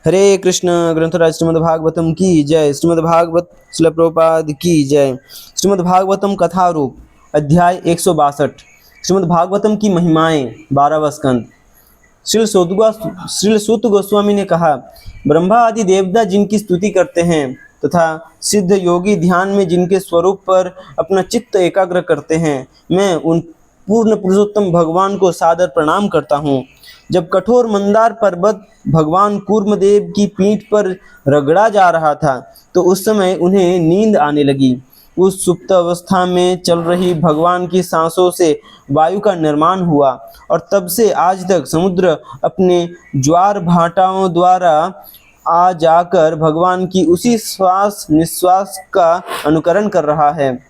हरे कृष्ण। ग्रंथराज श्रीमद्भागवतम की जय। श्रीमद्भागवत श्रील प्रभुपाद की जय। श्रीमद्भागवतम कथा रूप अध्याय 162। श्रीमद्भागवतम की महिमाएं 12वां स्कंद। श्रील सूत गोस्वामी ने कहा, ब्रह्मा आदि देवता जिनकी स्तुति करते हैं तथा सिद्ध योगी ध्यान में जिनके स्वरूप पर अपना चित्त एकाग्र करते हैं, मैं उन पूर्ण पुरुषोत्तम भगवान को सादर प्रणाम करता हूँ। जब कठोर मंदार पर्वत भगवान कूर्मदेव की पीठ पर रगड़ा जा रहा था तो उस समय उन्हें नींद आने लगी। उस सुप्त अवस्था में चल रही भगवान की सांसों से वायु का निर्माण हुआ और तब से आज तक समुद्र अपने ज्वार भाटाओं द्वारा आ जाकर भगवान की उसी श्वास निश्वास का अनुकरण कर रहा है।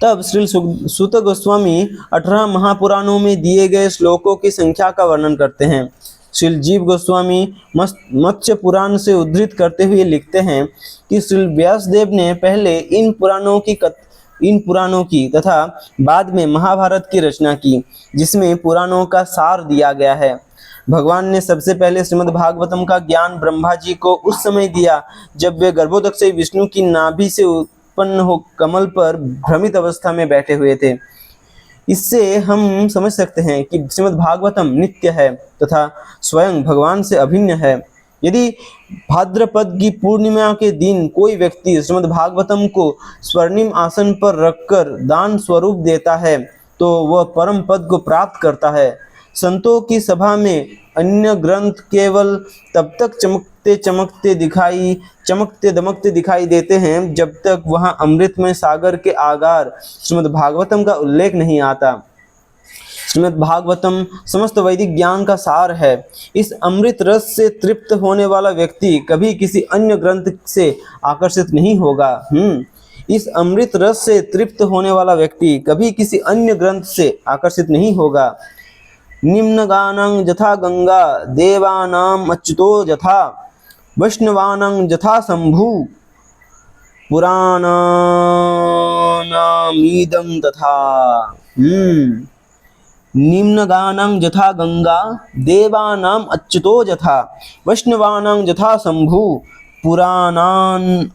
तब श्री सूत गोस्वामी 18 महापुराणों में दिए गए श्लोकों की संख्या का वर्णन करते हैं। श्री जीव गोस्वामी मत्स्य पुराण से उद्धृत करते हुए लिखते हैं कि श्री व्यासदेव ने पहले इन पुराणों की तथा बाद में महाभारत की रचना की, जिसमें पुराणों का सार दिया गया है। भगवान ने सबसे पहले श्रीमद्भागवतम का ज्ञान ब्रह्मा जी को उस समय दिया जब वे गर्भोदक विष्णु की नाभि से उत्पन्न हो कमल पर भ्रमित अवस्था में बैठे हुए थे। इससे हम समझ सकते हैं कि श्रीमद्भागवतम नित्य है तथा स्वयं भगवान से अभिन्न है। यदि भाद्रपद की पूर्णिमा के दिन कोई व्यक्ति श्रीमद्भागवतम को स्वर्णिम आसन पर रखकर दान स्वरूप देता है तो वह परम पद को प्राप्त करता है। संतों की सभा में अन्य ग्रंथ केवल तब तक चमकते दमकते दिखाई देते हैं जब तक वहां अमृतमय सागर के आगार श्रीमद्भागवतम का उल्लेख नहीं आता। श्रीमद्भागवतम समस्त वैदिक ज्ञान का सार है। इस अमृत रस से तृप्त होने वाला व्यक्ति कभी किसी अन्य ग्रंथ से आकर्षित नहीं होगा। इस अमृत रस से तृप्त होने वाला व्यक्ति कभी किसी अन्य ग्रंथ से आकर्षित नहीं होगा। निम्नगानं यथा गंगा देवानां अच्युतो यथा वैष्णवानां यथा शंभु पुराणानामीदं तथा। निम्नगानं यथा गंगा देवानां अच्युतो यथा वैष्णवानां यथा शंभु पुराणानामीदं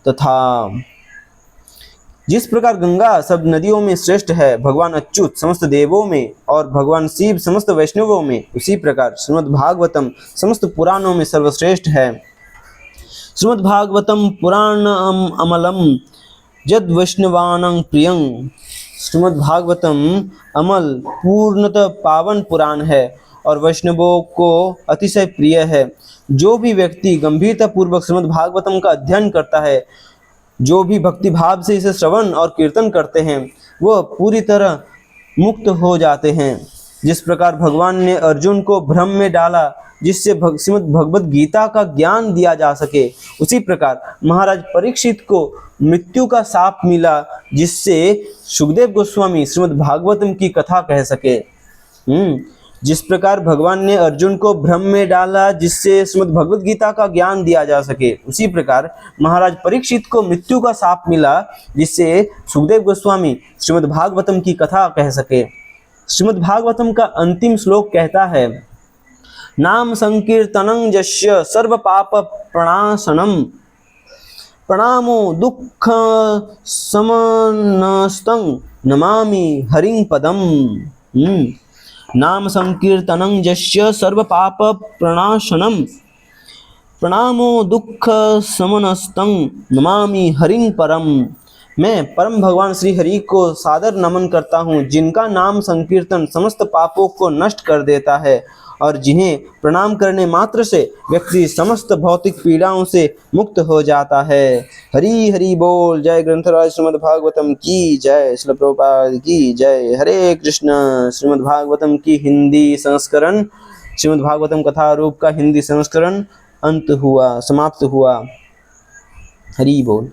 तथा। जिस प्रकार गंगा सब नदियों में श्रेष्ठ है, भगवान अच्युत समस्त देवों में और भगवान शिव समस्त वैष्णवों में, उसी प्रकार श्रीमद्भागवतम समस्त पुराणों में सर्वश्रेष्ठ है। श्रीमद्भागवतम पुराणम अमलम यद वैष्णवानां प्रियं। श्रीमद्भागवतम अमल पूर्णतः पावन पुराण है और वैष्णवों को अतिशय प्रिय है। जो भी व्यक्ति गंभीरता पूर्वक श्रीमद्भागवतम का अध्ययन करता है, जो भी भक्ति भाव से इसे श्रवण और कीर्तन करते हैं, वह पूरी तरह मुक्त हो जाते हैं। जिस प्रकार भगवान ने अर्जुन को भ्रम में डाला जिससे श्रीमद् भगवद गीता का ज्ञान दिया जा सके, उसी प्रकार महाराज परीक्षित को मृत्यु का शाप मिला जिससे सुखदेव गोस्वामी श्रीमद्भागवतम की कथा कह सके। जिस प्रकार भगवान ने अर्जुन को भ्रम में डाला जिससे श्रीमद् भगवद गीता का ज्ञान दिया जा सके, उसी प्रकार महाराज परीक्षित को मृत्यु का शाप मिला जिससे सुखदेव गोस्वामी श्रीमद् भागवतम की कथा कह सके। श्रीमद् भागवतम का अंतिम श्लोक कहता है, नाम संकीर्तनं यस्य सर्व पाप प्रणाशनम प्रणामो दुःख समनस्तं नमामि हरिं पदम। नाम संकीर्तनं यस्य सर्व पाप प्रणाशनम प्रणामो दुःख समनस्तं नमामि हरिं परम। मैं परम भगवान श्री हरि को सादर नमन करता हूँ, जिनका नाम संकीर्तन समस्त पापों को नष्ट कर देता है और जिन्हें प्रणाम करने मात्र से व्यक्ति समस्त भौतिक पीड़ाओं से मुक्त हो जाता है। हरि हरि बोल। जय ग्रंथराज श्रीमद्भागवतम की जय। श्रील प्रभुपाद की जय। हरे कृष्ण। श्रीमद्भागवतम की हिंदी संस्करण, श्रीमद्भागवतम कथा रूप का हिंदी संस्करण समाप्त हुआ। हरि बोल।